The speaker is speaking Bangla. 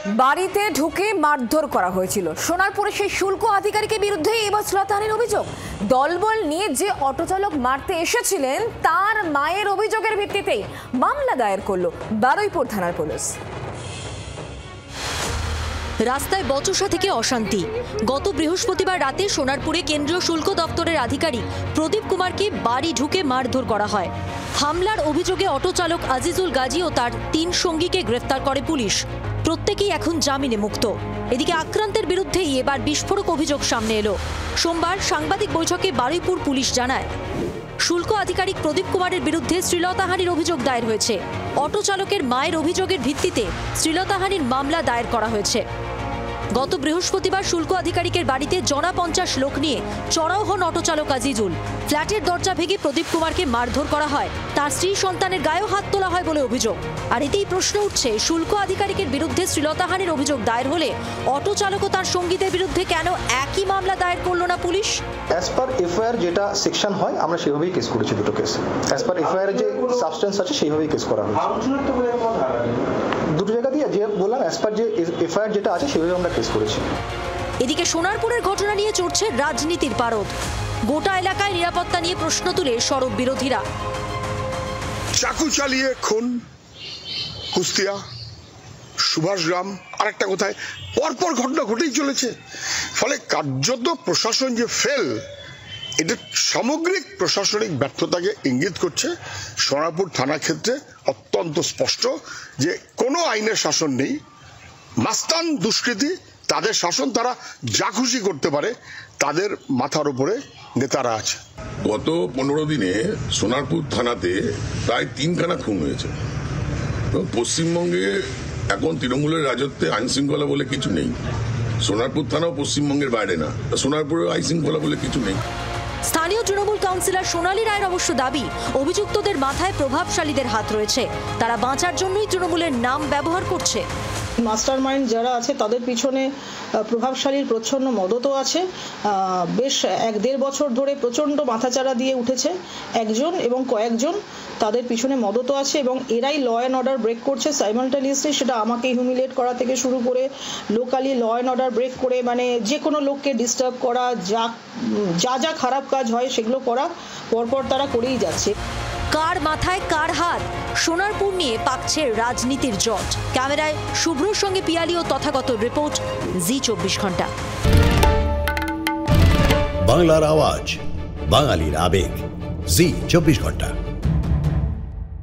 বাড়িতে ঢুকে মারধর করা হয়েছিল। সোনারপুরে সেই শুল্ক আধিকারিকের বিরুদ্ধে এবার শ্লীলতাহানির অভিযোগ। দলবল নিয়ে যে অটো চালক মারতে এসেছিলেন তার মায়ের অভিযোগের ভিত্তিতেই মামলা দায়ের করল বারুইপুর থানার পুলিশ। রাস্তায় বচসা থেকে অশান্তি। গত বৃহস্পতিবার রাতে সোনারপুরে কেন্দ্রীয় শুল্ক দপ্তরের আধিকারিক প্রদীপ কুমারকে বাড়ি ঢুকে মারধর করা হয়। হামলার অভিযোগে অটো চালক আজিজুল গাজী ও তার 3 সঙ্গীকে গ্রেফতার করে পুলিশ। প্রত্যেকেই এখন জামিনে মুক্ত। এদিকে আক্রান্তের বিরুদ্ধেই এবার বিস্ফোরক অভিযোগ সামনে এলো। সোমবার সাংবাদিক বৈঠকে বারুইপুর পুলিশ জানায়, শুল্ক আধিকারিক প্রদীপ কুমারের বিরুদ্ধে শ্লীলতাহানির অভিযোগ দায়ের হয়েছে। অটো চালকের মায়ের অভিযোগের ভিত্তিতে শ্লীলতাহানির মামলা দায়ের করা হয়েছে। গত বৃহস্পতিবার শুল্ক আধিকারিকের বাড়িতে জনা 50 লোক নিয়ে চড়াও হন অটো চালক আজিজুল। ফ্ল্যাটের দরজা ভেঙে প্রদীপ কুমারকে মারধর করা হয়। তার স্ত্রী সন্তানের গায়েও হাত তোলা হয় বলে অভিযোগ। আর এতেই প্রশ্ন উঠছে, শুল্ক আধিকারিকের বিরুদ্ধে শ্লীলতাহানির অভিযোগ দায়ের হলে অটো চালক ও তার সঙ্গীদের বিরুদ্ধে কেন একই মামলা দায়ের করলো না পুলিশ? অ্যাজ পার এফআইআর যেটা সেকশন হয় আমরা সেভাবেই কেস করেছি। দুটো কেস অ্যাজ পার এফআইআর যে সাবস্টেন্স আছে সেইভাবেই কেস করা হয়েছে। দুটো জায়গা দিয়ে যে বললাম অ্যাজ পার যে এফআইআর যেটা আছে সেভাবে আমরা কেস করেছি। এদিকে সোনারপুরের ঘটনা নিয়ে চড়ছে রাজনীতির পারদ। গোটা এলাকায় নিরাপত্তা নিয়ে প্রশ্ন তুলে সরব বিরোধীরা। চাকু চালিয়ে খুন, কুস্তিয়া, সুভাষগ্রাম, আরেকটা কোথায় পরপর ঘটনা ঘটেই চলেছে। ফলে কার্যত প্রশাসন যে ফেল, এটা সামগ্রিক প্রশাসনিক ব্যর্থতাকে ইঙ্গিত করছে। সোনারপুর থানা ক্ষেত্রে অত্যন্ত স্পষ্ট যে কোনো আইনের শাসন নেই। মাস্তান দুষ্কৃতী, তাদের শাসন, তারা যা খুশি করতে পারে, তাদের মাথার উপরে নেতারা আছে। গত 15 দিনে সোনারপুর থানাতে প্রায় 3খানা খুন হয়েছে। পশ্চিমবঙ্গে এখন তৃণমূলের রাজত্বে আইন শৃঙ্খলা বলে কিছু নেই। সোনারপুর থানাও পশ্চিমবঙ্গের বাইরে না, সোনারপুরে আইন শৃঙ্খলা বলে কিছু নেই। স্থানীয় তৃণমূল কাউন্সিলর সোনালী রায়ের অবশ্য দাবি, অভিযুক্তদের মাথায় প্রভাবশালীদের হাত রয়েছে। তারা বাঁচার জন্যই তৃণমূলের নাম ব্যবহার করছে। মাস্টার মাইন্ড যারা আছে তাদের পিছনে প্রভাবশালীর প্রচ্ছন্ন মদতও আছে। বেশ 1-1.5 বছর ধরে প্রচণ্ড মাথাচাড়া দিয়ে উঠেছে একজন এবং কয়েকজন, তাদের পিছনে মদতও আছে এবং এরাই ল অ্যান্ড অর্ডার ব্রেক করছে সাইমালটেনিয়াসলি। সেটা আমাকে হিউমিলেট করা থেকে শুরু করে locally law and order break করে, মানে যে কোনো লোককে ডিস্টার্ব করা, যা খারাপ কাজ হয় সেগুলো করা পরপর তারা করেই যাচ্ছে। কার মাথায় কার হাত, সোনারপুর নিয়ে পাকছে রাজনীতির জট। ক্যামেরায় শুভ্রর সঙ্গে পিয়ালি ও তথাগত রিপোর্ট, জি 24 ঘন্টা। বাংলার আওয়াজ, বাঙালির আবেগ, জি 24 ঘন্টা।